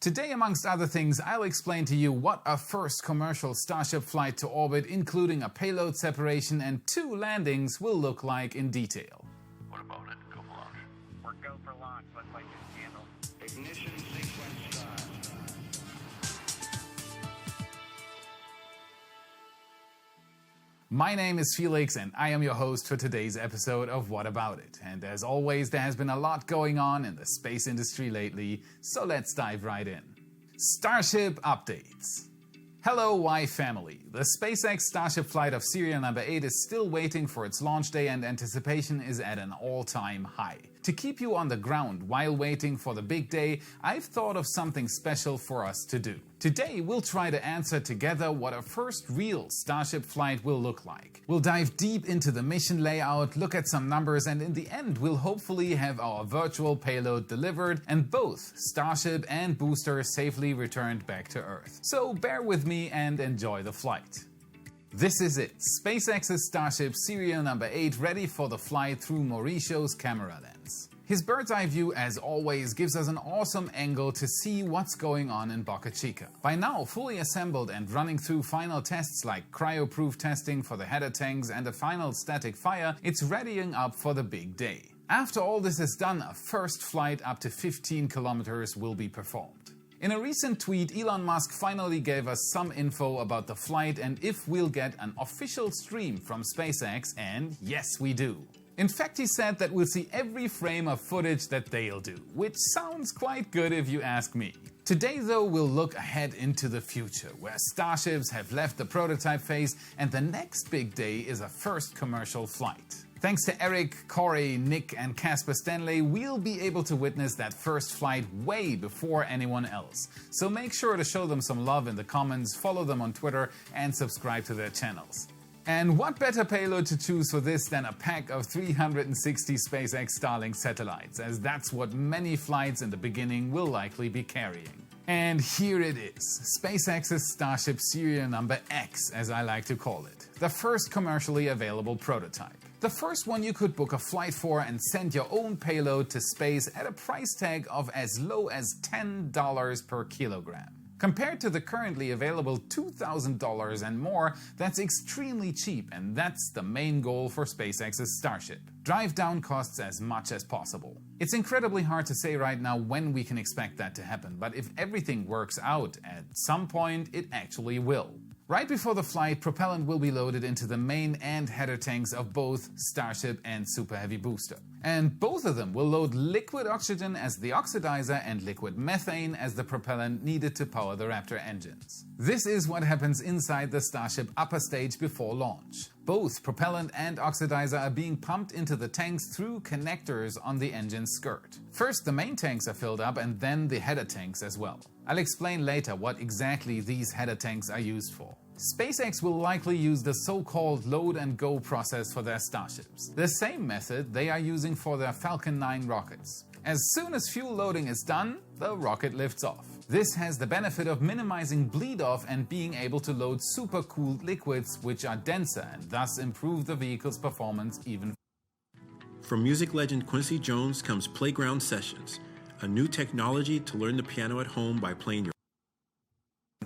Today, amongst other things, I'll explain to you what a first commercial Starship flight to orbit, including a payload separation and 2 landings, will look like in detail. What about it? Go for launch. We're go for launch. Let's light this candle. Ignition sequence start. My name is Felix and I am your host for today's episode of What About It? And as always, there has been a lot going on in the space industry lately, so let's dive right in. Starship updates. Hello, Y family. The SpaceX Starship flight of serial number 8 is still waiting for its launch day and anticipation is at an all-time high. To keep you on the ground while waiting for the big day, I've thought of something special for us to do. Today, we'll try to answer together what a first real Starship flight will look like. We'll dive deep into the mission layout, look at some numbers, and in the end, we'll hopefully have our virtual payload delivered and both Starship and booster safely returned back to Earth. So bear with me and enjoy the flight. This is it, SpaceX's Starship serial number 8 ready for the flight through Mauricio's camera lens. His bird's eye view, as always, gives us an awesome angle to see what's going on in Boca Chica. By now fully assembled and running through final tests like cryo-proof testing for the header tanks and a final static fire, it's readying up for the big day. After all this is done, a first flight up to 15 kilometers will be performed. In a recent tweet, Elon Musk finally gave us some info about the flight and if we'll get an official stream from SpaceX, and yes we do. In fact, he said that we'll see every frame of footage that they'll do, which sounds quite good if you ask me. Today though, we'll look ahead into the future, where Starships have left the prototype phase and the next big day is a first commercial flight. Thanks to Eric, Corey, Nick and Casper Stanley, we'll be able to witness that first flight way before anyone else. So make sure to show them some love in the comments, follow them on Twitter and subscribe to their channels. And what better payload to choose for this than a pack of 360 SpaceX Starlink satellites, as that's what many flights in the beginning will likely be carrying. And here it is, SpaceX's Starship serial number X, as I like to call it, the first commercially available prototype. The first one you could book a flight for and send your own payload to space at a price tag of as low as $10 per kilogram. Compared to the currently available $2,000 and more, that's extremely cheap, and that's the main goal for SpaceX's Starship. Drive down costs as much as possible. It's incredibly hard to say right now when we can expect that to happen, but if everything works out, at some point it actually will. Right before the flight, propellant will be loaded into the main and header tanks of both Starship and Super Heavy booster. And both of them will load liquid oxygen as the oxidizer and liquid methane as the propellant needed to power the Raptor engines. This is what happens inside the Starship upper stage before launch. Both propellant and oxidizer are being pumped into the tanks through connectors on the engine skirt. First the main tanks are filled up and then the header tanks as well. I'll explain later what exactly these header tanks are used for. SpaceX will likely use the so-called load and go process for their Starships. The same method they are using for their Falcon 9 rockets. As soon as fuel loading is done, the rocket lifts off. This has the benefit of minimizing bleed off and being able to load super-cooled liquids which are denser and thus improve the vehicle's performance even. From music legend Quincy Jones comes Playground Sessions, a new technology to learn the piano at home by playing your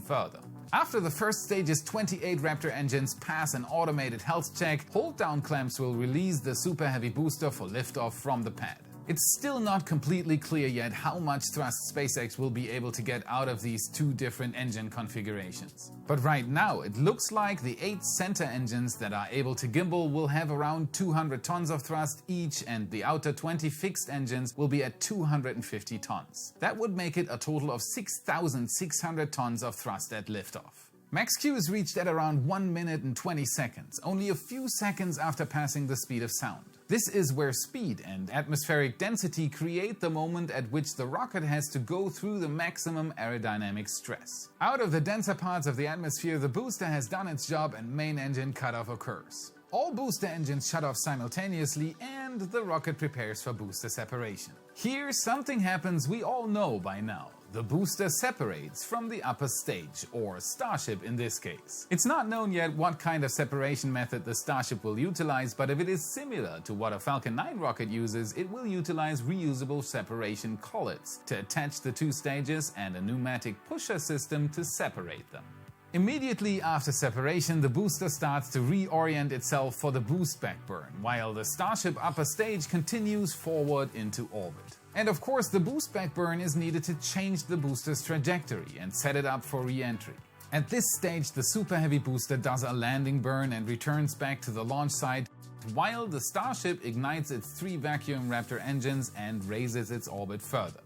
further. After the first stage's 28 Raptor engines pass an automated health check, hold-down clamps will release the Super Heavy booster for liftoff from the pad. It's still not completely clear yet how much thrust SpaceX will be able to get out of these 2 different engine configurations. But right now, it looks like the 8 center engines that are able to gimbal will have around 200 tons of thrust each, and the outer 20 fixed engines will be at 250 tons. That would make it a total of 6,600 tons of thrust at liftoff. Max Q is reached at around 1 minute and 20 seconds, only a few seconds after passing the speed of sound. This is where speed and atmospheric density create the moment at which the rocket has to go through the maximum aerodynamic stress. Out of the denser parts of the atmosphere, the booster has done its job and main engine cutoff occurs. All booster engines shut off simultaneously and the rocket prepares for booster separation. Here something happens we all know by now. the booster separates from the upper stage, or Starship in this case. It's not known yet what kind of separation method the Starship will utilize, but if it is similar to what a Falcon 9 rocket uses, it will utilize reusable separation collets to attach the two stages and a pneumatic pusher system to separate them. Immediately after separation, the booster starts to reorient itself for the boost back burn, while the Starship upper stage continues forward into orbit. And of course, the boost back burn is needed to change the booster's trajectory and set it up for re-entry. At this stage, the Super Heavy booster does a landing burn and returns back to the launch site, while the Starship ignites its 3 Vacuum Raptor engines and raises its orbit further.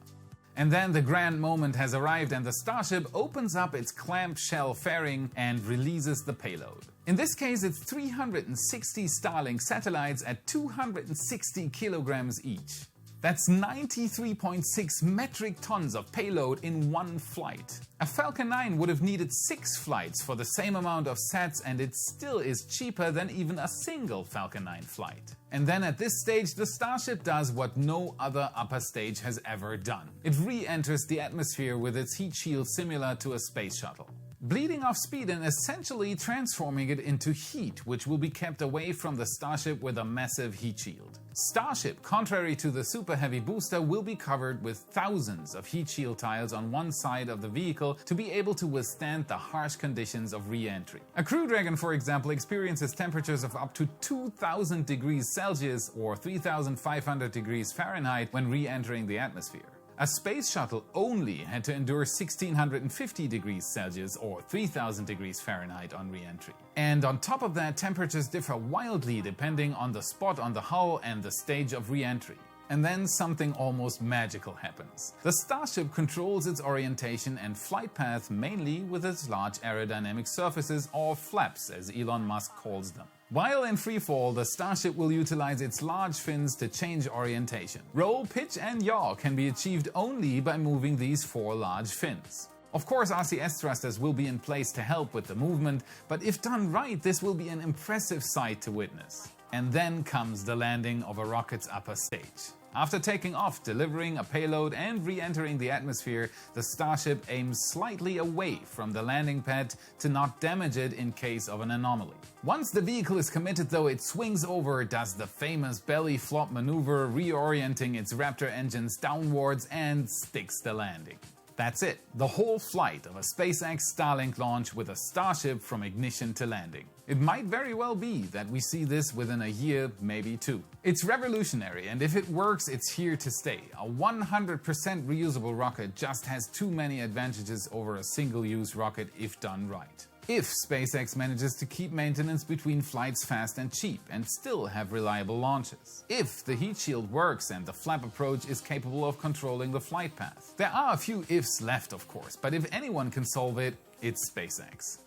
And then the grand moment has arrived and the Starship opens up its clamshell fairing and releases the payload. In this case, it's 360 Starlink satellites at 260 kilograms each. That's 93.6 metric tons of payload in one flight. A Falcon 9 would have needed 6 flights for the same amount of sats, and it still is cheaper than even a single Falcon 9 flight. And then at this stage, the Starship does what no other upper stage has ever done. It re-enters the atmosphere with its heat shield similar to a space shuttle, bleeding off speed and essentially transforming it into heat, which will be kept away from the Starship with a massive heat shield. Starship, contrary to the Super Heavy booster, will be covered with thousands of heat shield tiles on one side of the vehicle to be able to withstand the harsh conditions of re-entry. A Crew Dragon, for example, experiences temperatures of up to 2000 degrees Celsius or 3500 degrees Fahrenheit when re-entering the atmosphere. A space shuttle only had to endure 1650 degrees Celsius or 3000 degrees Fahrenheit on re-entry. And on top of that, temperatures differ wildly depending on the spot on the hull and the stage of re-entry. And then something almost magical happens. The Starship controls its orientation and flight path mainly with its large aerodynamic surfaces, or flaps as Elon Musk calls them. While in freefall, the Starship will utilize its large fins to change orientation. Roll, pitch and yaw can be achieved only by moving these 4 large fins. Of course, RCS thrusters will be in place to help with the movement, but if done right, this will be an impressive sight to witness. And then comes the landing of a rocket's upper stage. After taking off, delivering a payload and re-entering the atmosphere, the Starship aims slightly away from the landing pad to not damage it in case of an anomaly. Once the vehicle is committed though, it swings over, does the famous belly flop maneuver, reorienting its Raptor engines downwards and sticks the landing. That's it, the whole flight of a SpaceX Starlink launch with a Starship from ignition to landing. It might very well be that we see this within a year, maybe 2. It's revolutionary, and if it works, it's here to stay. A 100% reusable rocket just has too many advantages over a single-use rocket if done right. If SpaceX manages to keep maintenance between flights fast and cheap and still have reliable launches. If the heat shield works and the flap approach is capable of controlling the flight path. There are a few ifs left, of course, but if anyone can solve it, it's SpaceX.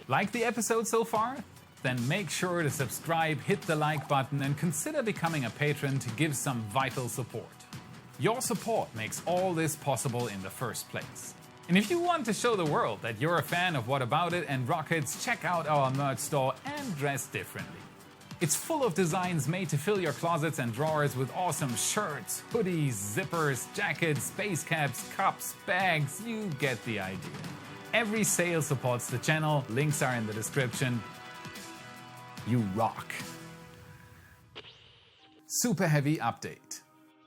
Like the episode so far? Then make sure to subscribe, hit the like button and consider becoming a patron to give some vital support. Your support makes all this possible in the first place. And if you want to show the world that you're a fan of What About It and rockets, check out our merch store and dress differently. It's full of designs made to fill your closets and drawers with awesome shirts, hoodies, zippers, jackets, space caps, cups, bags, you get the idea. Every sale supports the channel, links are in the description. You rock. Super Heavy update.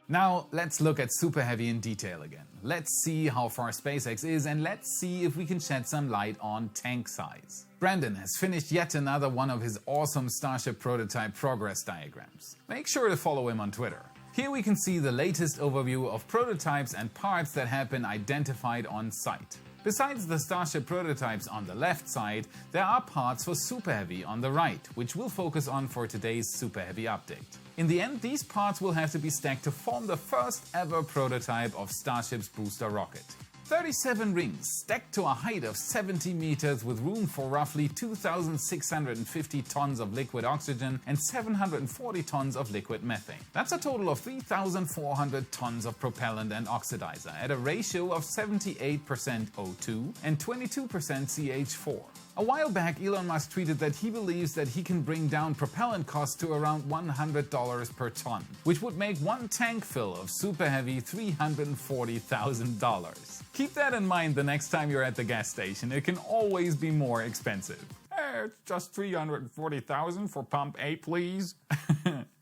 Now let's look at Super Heavy in detail again. Let's see how far SpaceX is and let's see if we can shed some light on tank size. Brandon has finished yet another one of his awesome Starship prototype progress diagrams. Make sure to follow him on Twitter. Here we can see the latest overview of prototypes and parts that have been identified on site. Besides the Starship prototypes on the left side, there are parts for Super Heavy on the right, which we'll focus on for today's Super Heavy update. In the end, these parts will have to be stacked to form the first ever prototype of Starship's booster rocket. 37 rings stacked to a height of 70 meters with room for roughly 2,650 tons of liquid oxygen and 740 tons of liquid methane. That's a total of 3,400 tons of propellant and oxidizer at a ratio of 78% O2 and 22% CH4. A while back, Elon Musk tweeted that he believes that he can bring down propellant costs to around $100 per ton, which would make one tank fill of Super Heavy $340,000. Keep that in mind the next time you're at the gas station. It can always be more expensive. It's just $340,000 for pump 8, please.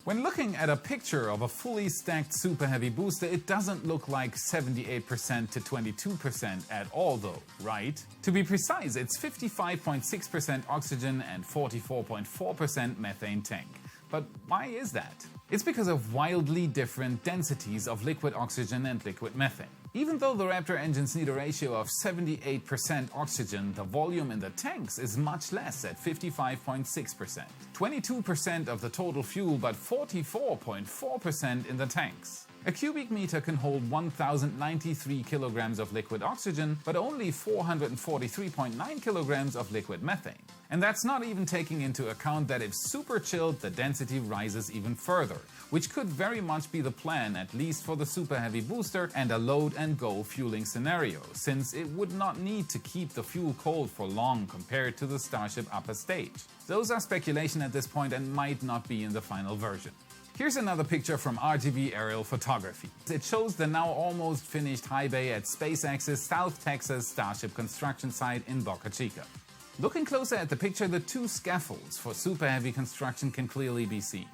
When looking at a picture of a fully stacked Super Heavy booster, it doesn't look like 78% to 22% at all though, right? To be precise, it's 55.6% oxygen and 44.4% methane tank. But why is that? It's because of wildly different densities of liquid oxygen and liquid methane. Even though the Raptor engines need a ratio of 78% oxygen, the volume in the tanks is much less at 55.6%. 22% of the total fuel, but 44.4% in the tanks. A cubic meter can hold 1,093 kilograms of liquid oxygen, but only 443.9 kilograms of liquid methane. And that's not even taking into account that if super chilled, the density rises even further, which could very much be the plan, at least for the Super Heavy booster and a load and go fueling scenario, since it would not need to keep the fuel cold for long compared to the Starship upper stage. Those are speculation at this point and might not be in the final version. Here's another picture from RGB aerial photography. It shows the now almost finished high bay at SpaceX's South Texas Starship construction site in Boca Chica. Looking closer at the picture, the two scaffolds for Super Heavy construction can clearly be seen.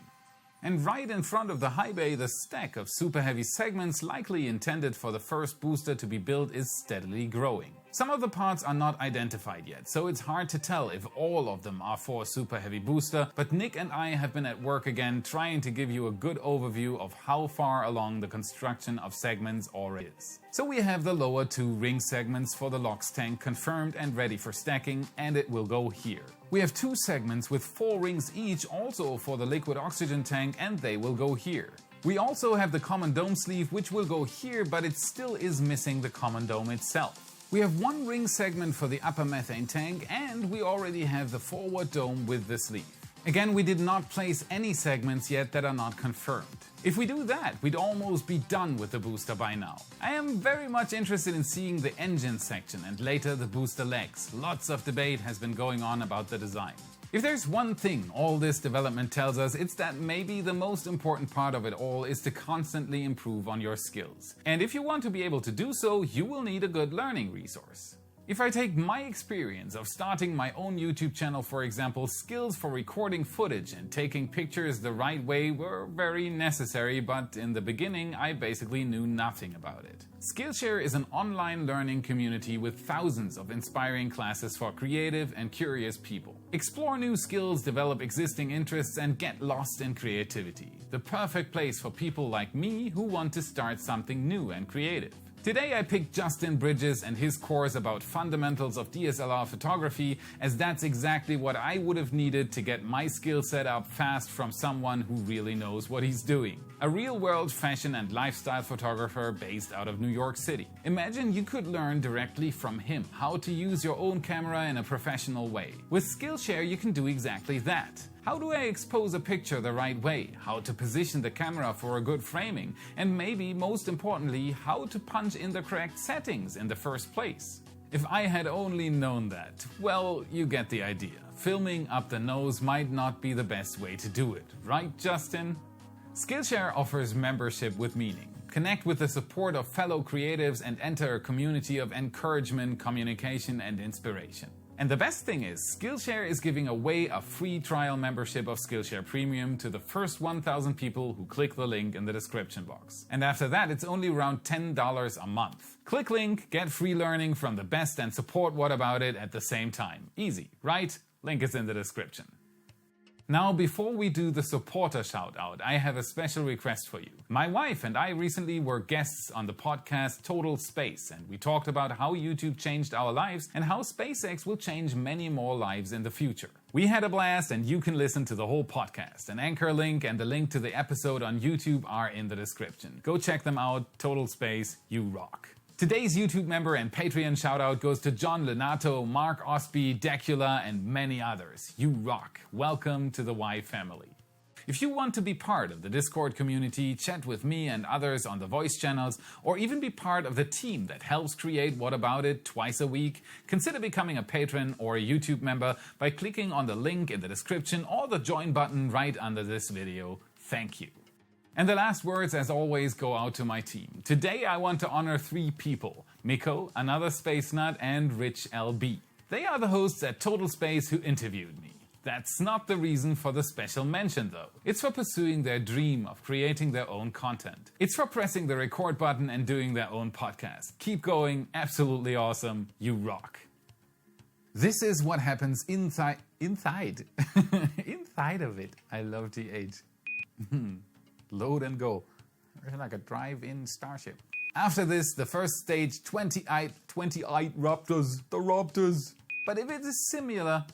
And right in front of the high bay, the stack of Super Heavy segments likely intended for the first booster to be built is steadily growing. Some of the parts are not identified yet, so it's hard to tell if all of them are for a Super Heavy booster, but Nick and I have been at work again trying to give you a good overview of how far along the construction of segments already is. So we have the lower two ring segments for the LOX tank confirmed and ready for stacking, and it will go here. We have two segments with 4 rings each also for the liquid oxygen tank, and they will go here. We also have the common dome sleeve, which will go here, but it still is missing the common dome itself. We have one ring segment for the upper methane tank, and we already have the forward dome with the sleeve. Again, we did not place any segments yet that are not confirmed. If we do that, we'd almost be done with the booster by now. I am very much interested in seeing the engine section and later the booster legs. Lots of debate has been going on about the design. If there's one thing all this development tells us, it's that maybe the most important part of it all is to constantly improve on your skills. And if you want to be able to do so, you will need a good learning resource. If I take my experience of starting my own YouTube channel, for example, skills for recording footage and taking pictures the right way were very necessary, but in the beginning I basically knew nothing about it. Skillshare is an online learning community with thousands of inspiring classes for creative and curious people. Explore new skills, develop existing interests, and get lost in creativity. The perfect place for people like me who want to start something new and creative. Today I picked Justin Bridges and his course about fundamentals of DSLR photography, as that's exactly what I would have needed to get my skill set up fast from someone who really knows what he's doing. A real-world fashion and lifestyle photographer based out of New York City. Imagine you could learn directly from him how to use your own camera in a professional way. With Skillshare you can do exactly that. How do I expose a picture the right way? How to position the camera for a good framing? And maybe most importantly, how to punch in the correct settings in the first place? If I had only known that, well, you get the idea. Filming up the nose might not be the best way to do it, right, Justin? Skillshare offers membership with meaning. Connect with the support of fellow creatives and enter a community of encouragement, communication, and inspiration. And the best thing is, Skillshare is giving away a free trial membership of Skillshare Premium to the first 1,000 people who click the link in the description box. And after that, it's only around $10 a month. Click link, get free learning from the best, and support What About It at the same time. Easy, right? Link is in the description. Now, before we do the supporter shout-out, I have a special request for you. My wife and I recently were guests on the podcast Total Space, and we talked about how YouTube changed our lives and how SpaceX will change many more lives in the future. We had a blast, and you can listen to the whole podcast. An anchor link and the link to the episode on YouTube are in the description. Go check them out. Total Space, you rock. Today's YouTube member and Patreon shoutout goes to John Lenato, Mark Osby, Decula, and many others. You rock. Welcome to the Y family. If you want to be part of the Discord community, chat with me and others on the voice channels, or even be part of the team that helps create What About It twice a week, consider becoming a patron or a YouTube member by clicking on the link in the description or the join button right under this video. Thank you. And the last words, as always, go out to my team. Today I want to honor 3 people: Miko, another space nut, and Rich LB. They are the hosts at Total Space who interviewed me. That's not the reason for the special mention though. It's for pursuing their dream of creating their own content. It's for pressing the record button and doing their own podcast. Keep going, absolutely awesome, you rock. This is what happens inside inside of it. I love TH. Load and go. It's like a drive-in starship. After this, the first stage, 28 Raptors, the Raptors. But if it is similar,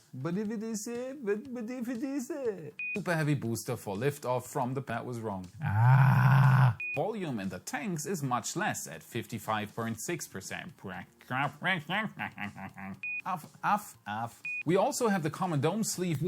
super heavy booster for liftoff from the, that was wrong. Volume in the tanks is much less at 55.6%. We also have the common dome sleeve.